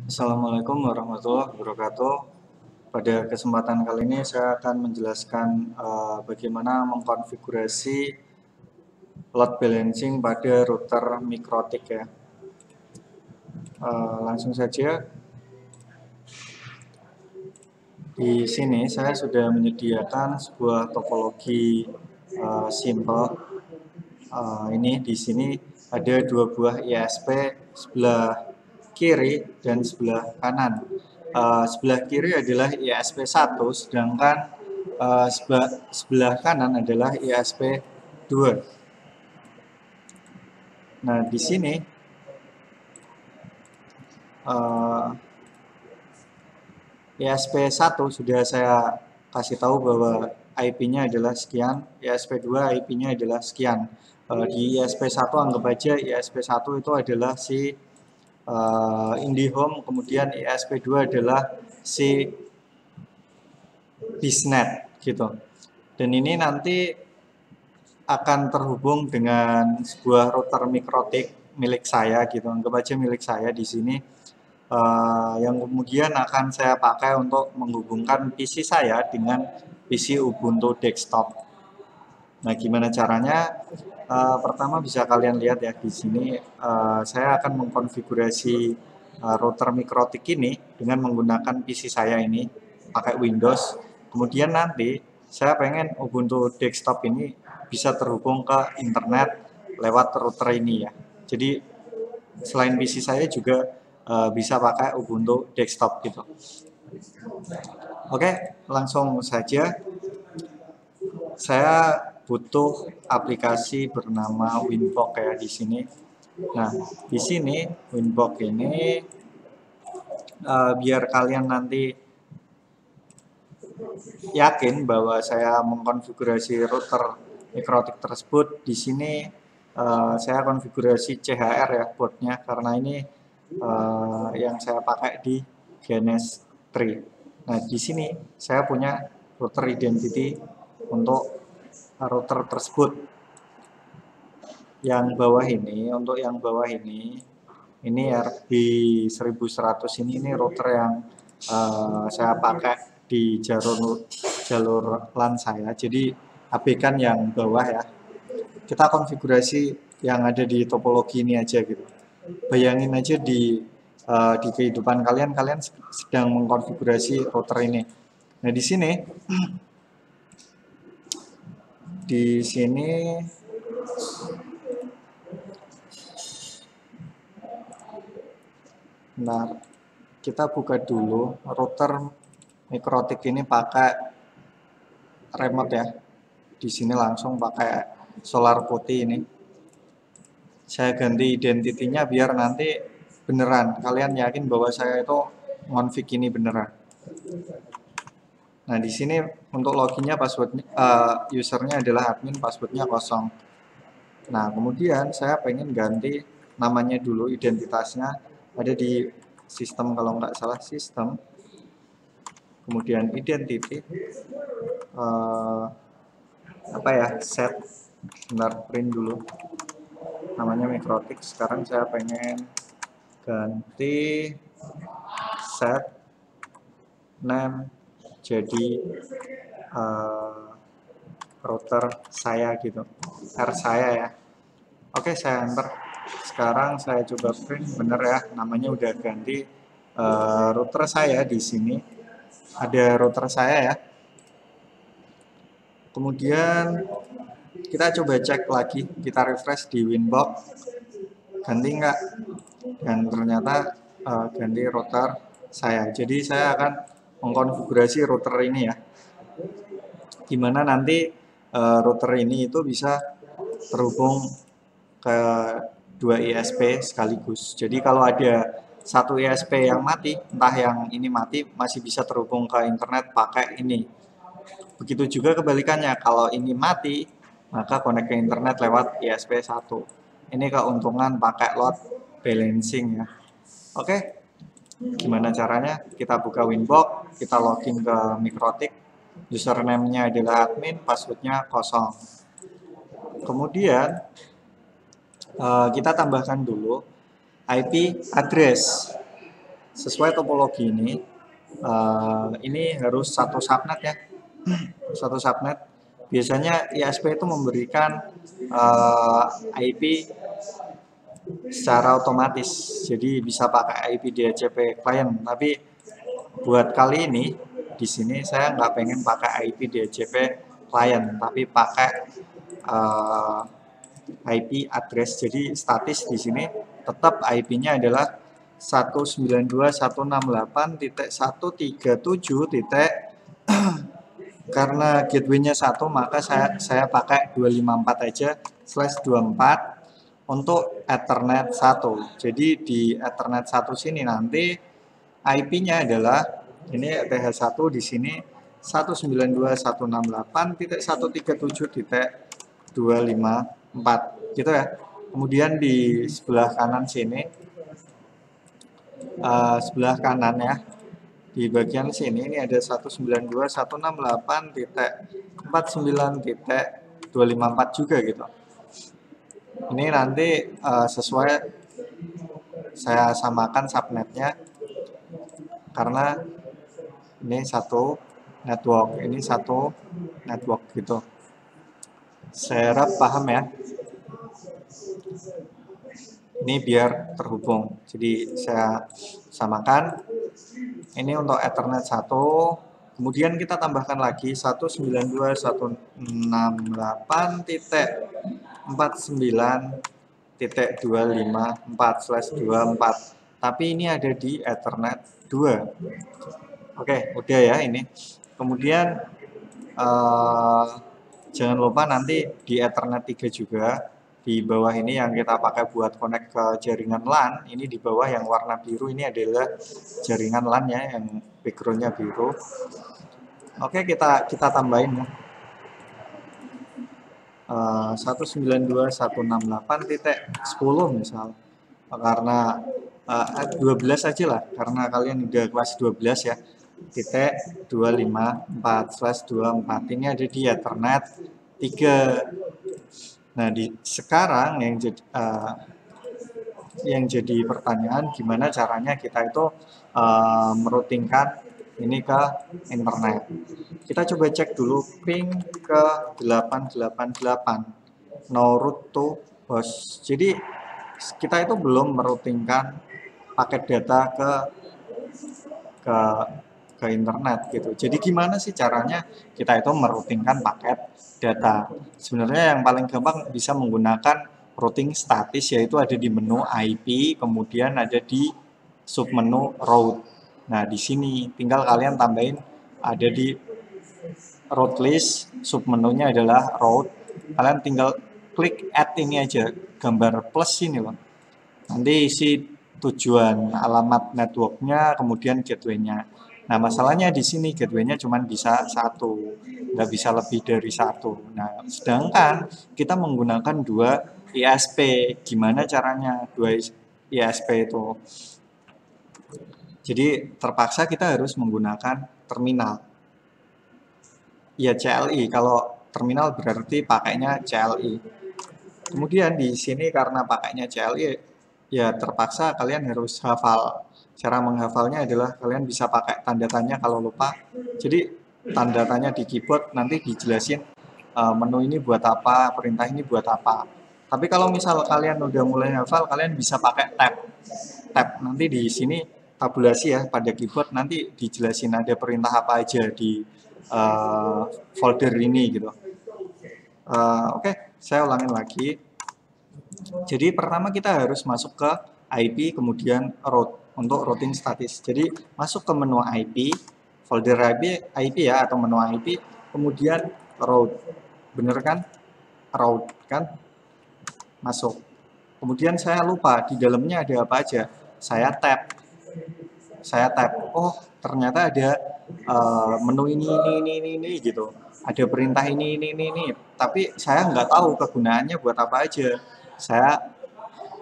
Assalamualaikum warahmatullahi wabarakatuh. Pada kesempatan kali ini saya akan menjelaskan bagaimana mengkonfigurasi load balancing pada router mikrotik ya. Langsung saja. Di sini saya sudah menyediakan sebuah topologi simple. Ini di sini ada dua buah ISP sebelah kiri dan sebelah kanan. Sebelah kiri adalah ISP1, sedangkan sebelah kanan adalah ISP2. Nah, di sini ISP1 sudah saya kasih tahu bahwa IP-nya adalah sekian, ISP2 IP-nya adalah sekian. Di ISP1 anggap aja ISP1 itu adalah si IndiHome, kemudian ISP2 adalah si BISnet gitu. Dan ini nanti akan terhubung dengan sebuah router mikrotik milik saya gitu. Anggap aja milik saya di sini. Yang kemudian akan saya pakai untuk menghubungkan PC saya dengan PC Ubuntu desktop. Nah, gimana caranya? Pertama bisa kalian lihat ya di sini. Saya akan mengkonfigurasi router mikrotik ini dengan menggunakan PC saya ini pakai Windows. Kemudian nanti saya pengen Ubuntu desktop ini bisa terhubung ke internet lewat router ini ya. Jadi selain PC saya juga bisa pakai Ubuntu desktop gitu. Oke, langsung saja. Saya butuh aplikasi bernama Winbox ya di sini. Nah, di sini Winbox ini biar kalian nanti yakin bahwa saya mengkonfigurasi router mikrotik tersebut, di sini saya konfigurasi CHR ya boardnya, karena ini yang saya pakai di GNS 3. Nah, di sini saya punya router identity untuk router tersebut. Yang bawah ini, untuk yang bawah ini RB1100 ini router yang saya pakai di jalur LAN saya. Jadi abaikan yang bawah ya. Kita konfigurasi yang ada di topologi ini aja gitu. Bayangin aja di kehidupan kalian sedang mengkonfigurasi router ini. Nah, di sini nah, kita buka dulu router mikrotik ini pakai remote ya. Di sini langsung pakai solar putih ini. Saya ganti identitinya biar nanti beneran kalian yakin bahwa saya itu ngonfig ini beneran. Nah, di sini untuk loginnya passwordnya usernya adalah admin, passwordnya kosong. Nah, kemudian saya pengen ganti namanya dulu, identitasnya ada di sistem, kalau nggak salah sistem, kemudian identity, set, bentar, print dulu, namanya mikrotik. Sekarang saya pengen ganti set name jadi router saya gitu, R saya ya. Oke, saya enter. Sekarang saya coba print, bener ya, namanya udah ganti. Router saya di sini ada router saya ya. Kemudian kita coba cek lagi, kita refresh di Winbox, ganti nggak? Dan ternyata ganti router saya. Jadi saya akan mengkonfigurasi router ini ya, gimana nanti router ini itu bisa terhubung ke dua ISP sekaligus. Jadi kalau ada satu ISP yang mati, entah yang ini mati, masih bisa terhubung ke internet pakai ini. Begitu juga kebalikannya, kalau ini mati, maka connect ke internet lewat ISP1. Ini keuntungan pakai load balancing ya. Oke, gimana caranya? Kita buka Winbox, kita login ke mikrotik, username-nya adalah admin, passwordnya kosong. Kemudian kita tambahkan dulu IP address. Sesuai topologi ini harus satu subnet ya, satu subnet. Biasanya ISP itu memberikan IP secara otomatis, jadi bisa pakai IP DHCP client. Tapi buat kali ini di sini saya nggak pengen pakai IP DHCP client, tapi pakai IP address. Jadi statis di sini tetap IP-nya adalah 192.168.137. Karena gateway-nya 1, maka saya pakai 254 aja /24 untuk Ethernet 1. Jadi di Ethernet 1 sini nanti IP-nya adalah ini ETH1 di sini 192.168.137.254 gitu ya. Kemudian di sebelah kanan sini sebelah kanan ya, di bagian sini ini ada 192.168.49.254 juga gitu. Ini nanti sesuai saya samakan subnetnya, karena ini satu network, ini satu network gitu. Saya harap paham ya. Ini biar terhubung. Jadi saya samakan. Ini untuk Ethernet 1. Kemudian kita tambahkan lagi 192.168.49.254/24. Tapi ini ada di Ethernet 2. Oke, udah ya ini. Kemudian jangan lupa nanti di Ethernet 3 juga. Di bawah ini yang kita pakai buat connect ke jaringan LAN, ini di bawah yang warna biru ini adalah jaringan LAN ya, yang backgroundnya biru. Oke, kita tambahin ya. 192.168.10 misal. Karena 12 aja lah, karena kalian udah kelas 12 ya. .254/24 ini ada di Ethernet 3. Nah, sekarang yang jadi pertanyaan, gimana caranya kita itu meroutingkan ini ke internet. Kita coba cek dulu ping ke 888 no route to host. Jadi kita itu belum meroutingkan paket data ke internet gitu. Jadi gimana sih caranya kita itu meroutingkan paket data? Sebenarnya yang paling gampang bisa menggunakan routing statis, yaitu ada di menu IP, kemudian ada di submenu route. Nah, di sini tinggal kalian tambahin ada di route list, submenunya adalah route. Kalian tinggal klik add ini aja, gambar plus ini loh. Nanti isi tujuan, alamat networknya, kemudian gateway-nya. Nah, masalahnya di sini gateway-nya cuma bisa satu, nggak bisa lebih dari satu. Nah, sedangkan kita menggunakan 2 ISP. Gimana caranya 2 ISP itu? Jadi terpaksa kita harus menggunakan terminal. Ya, CLI. Kalau terminal berarti pakainya CLI. Kemudian di sini karena pakainya CLI, ya terpaksa kalian harus hafal. Cara menghafalnya adalah kalian bisa pakai tanda tanya kalau lupa. Jadi tanda tanya di keyboard nanti dijelasin menu ini buat apa, perintah ini buat apa. Tapi kalau misal kalian udah mulai hafal, kalian bisa pakai tab. Tab nanti di sini tabulasi ya pada keyboard, nanti dijelasin ada perintah apa aja di folder ini gitu. Oke, saya ulangin lagi. Jadi pertama kita harus masuk ke IP, kemudian route untuk routing statis. Jadi masuk ke menu IP, folder IP ya, atau menu IP, kemudian route. Bener kan? Route kan? Masuk. Kemudian saya lupa di dalamnya ada apa aja. Saya tab. Oh, ternyata ada menu ini gitu. Ada perintah ini. Tapi saya nggak tahu kegunaannya buat apa aja. Saya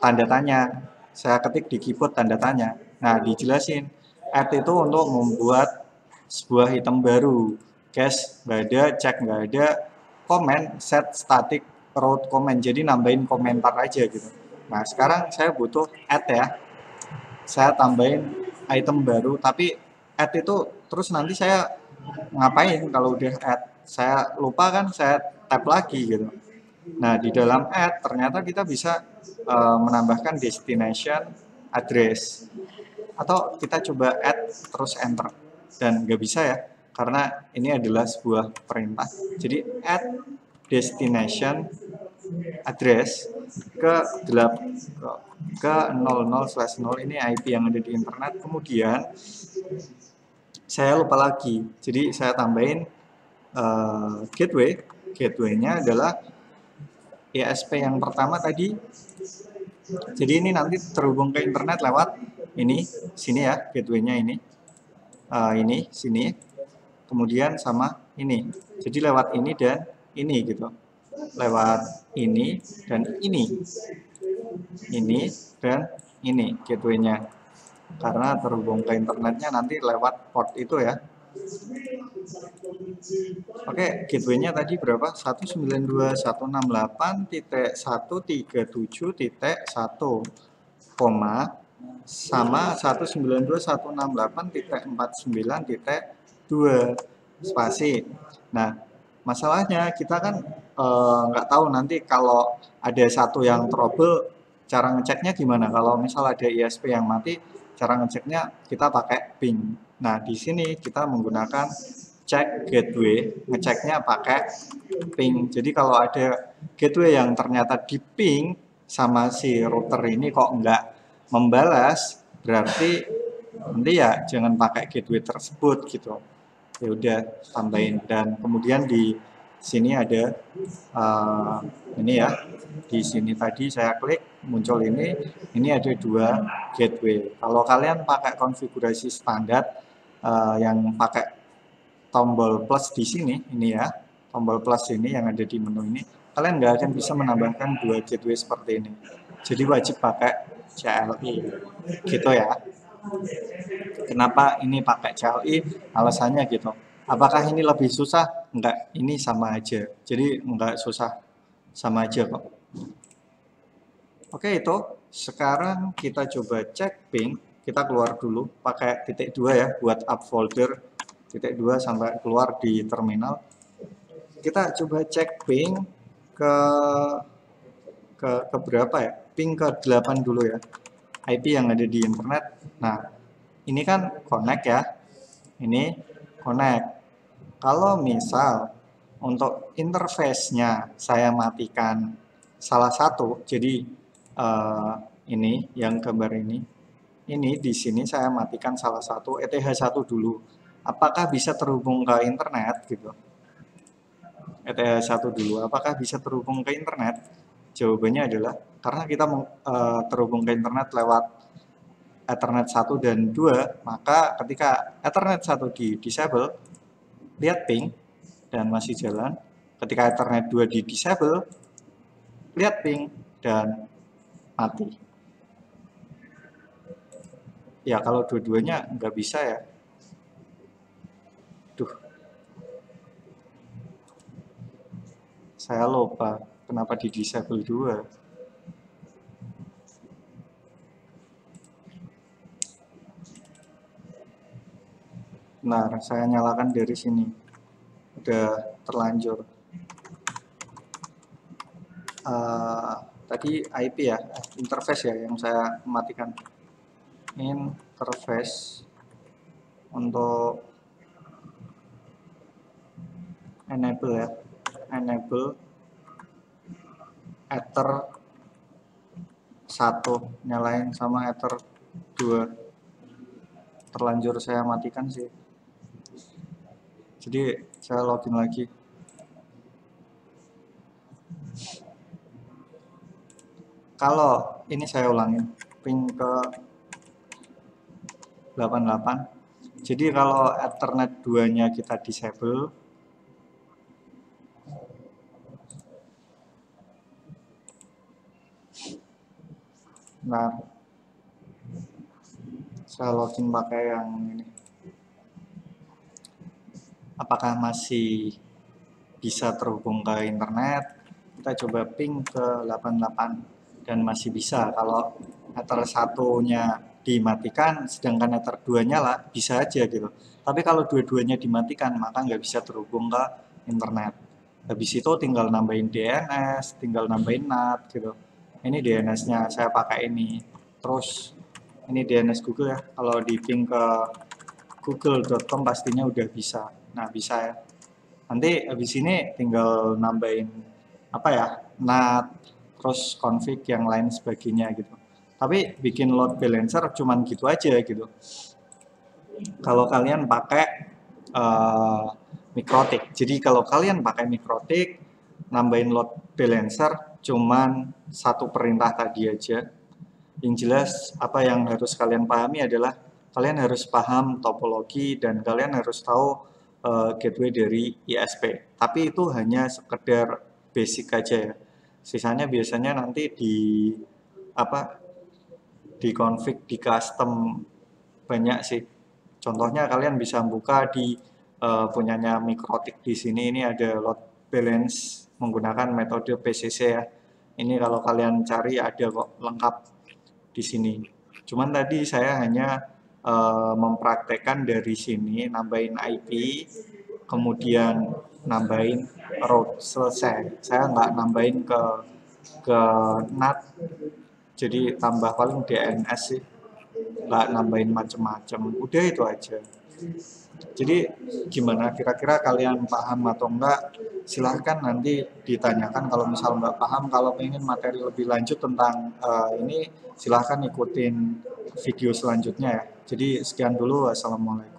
tanda tanya, saya ketik di keyboard tanda tanya. Nah, dijelasin, add itu untuk membuat sebuah item baru. Cache nggak ada, check nggak ada, comment, set static route comment. Jadi nambahin komentar aja gitu. Nah, sekarang saya butuh add ya. Saya tambahin item baru, tapi add itu terus nanti saya ngapain kalau udah add? Saya lupa kan, saya tap lagi gitu. Nah, di dalam add ternyata kita bisa menambahkan destination address. Atau kita coba add terus enter. Dan nggak bisa ya, karena ini adalah sebuah perintah. Jadi add destination address ke 00/0 ini IP yang ada di internet. Kemudian saya lupa lagi, jadi saya tambahin gateway. Gateway-nya adalah ISP yang pertama tadi. Jadi ini nanti terhubung ke internet lewat ini, sini ya, gateway-nya ini, sini. Kemudian sama ini. Jadi lewat ini dan ini gitu. Lewat ini dan ini dan ini gateway-nya. Karena terhubung ke internetnya nanti lewat port itu ya. Oke, gateway-nya tadi berapa? 192.168.137.1, sama 192.168.49.2 spasi. Nah, masalahnya kita kan nggak tahu nanti kalau ada satu yang trouble, cara ngeceknya gimana? Kalau misal ada ISP yang mati, cara ngeceknya kita pakai ping. Nah, di sini kita menggunakan cek gateway, ngeceknya pakai ping. Jadi kalau ada gateway yang ternyata di ping sama si router ini kok nggak membalas, berarti nanti ya jangan pakai gateway tersebut gitu. Ya udah tambahin, dan kemudian di sini ada ini ya, di sini tadi saya klik muncul ini ada 2 gateway. Kalau kalian pakai konfigurasi standar yang pakai tombol plus di sini, ini ya, tombol plus ini yang ada di menu ini, kalian nggak akan bisa menambahkan 2 gateway seperti ini. Jadi wajib pakai CLI gitu ya. Kenapa ini pakai CLI? Alasannya gitu. Apakah ini lebih susah? Enggak, ini sama aja. Jadi enggak susah, sama aja kok. Oke, itu sekarang kita coba cek ping. Kita keluar dulu pakai titik 2 ya buat up folder, titik 2 sampai keluar di terminal. Kita coba cek ping ke berapa ya? Ping ke 8 dulu ya. IP yang ada di internet. Nah, ini kan connect ya. Ini connect. Kalau misal untuk interface-nya saya matikan salah satu, jadi ini yang gambar ini di sini saya matikan salah satu, ETH1 dulu. Apakah bisa terhubung ke internet gitu? ETH1 dulu, apakah bisa terhubung ke internet? Jawabannya adalah karena kita terhubung ke internet lewat Ethernet 1 dan 2, maka ketika Ethernet 1 di disable, lihat ping dan masih jalan. Ketika Ethernet 2 di disable, lihat ping dan mati. Ya kalau dua-duanya nggak bisa ya. Duh, saya lupa kenapa di disable 2. Benar, saya nyalakan dari sini. Udah terlanjur. Tadi IP ya, interface ya yang saya matikan. Interface untuk enable ya, enable Ether 1 nyalain sama Ether 2 terlanjur saya matikan sih. Jadi saya login lagi. Kalau ini saya ulangin ping ke 88. Jadi kalau Ethernet 2-nya kita disable, nah saya login pakai yang ini. Apakah masih bisa terhubung ke internet? Kita coba ping ke 88. dan masih bisa. Kalau Ether satunya dimatikan sedangkan Ether 2 nyala, bisa aja gitu. Tapi kalau dua-duanya dimatikan maka nggak bisa terhubung ke internet. Habis itu tinggal nambahin DNS, tinggal nambahin NAT gitu. Ini DNS-nya saya pakai ini. Terus ini DNS Google ya. Kalau di ping ke google.com pastinya udah bisa. Nah, bisa ya. Nanti habis ini tinggal nambahin apa ya? NAT, terus config yang lain sebagainya gitu. Tapi bikin load balancer cuman gitu aja gitu. Kalau kalian pakai mikrotik. Jadi kalau kalian pakai mikrotik, nambahin load balancer cuman satu perintah tadi aja. Yang jelas apa yang harus kalian pahami adalah kalian harus paham topologi dan kalian harus tahu gateway dari ISP. Tapi itu hanya sekedar basic aja ya. Sisanya biasanya nanti di apa di config, di custom banyak sih. Contohnya kalian bisa buka di punyanya Mikrotik di sini. Ini ada load balance menggunakan metode PCC ya. Ini kalau kalian cari ada kok lengkap di sini. Cuman tadi saya hanya mempraktekkan dari sini, nambahin IP, kemudian nambahin route selesai. Saya nggak nambahin ke NAT, jadi tambah paling DNS sih, nggak nambahin macem-macem. Udah itu aja. Jadi gimana kira-kira kalian paham atau enggak? Silahkan nanti ditanyakan kalau misal nggak paham. Kalau pengen materi lebih lanjut tentang ini silahkan ikutin video selanjutnya ya. Jadi sekian dulu, wassalamualaikum.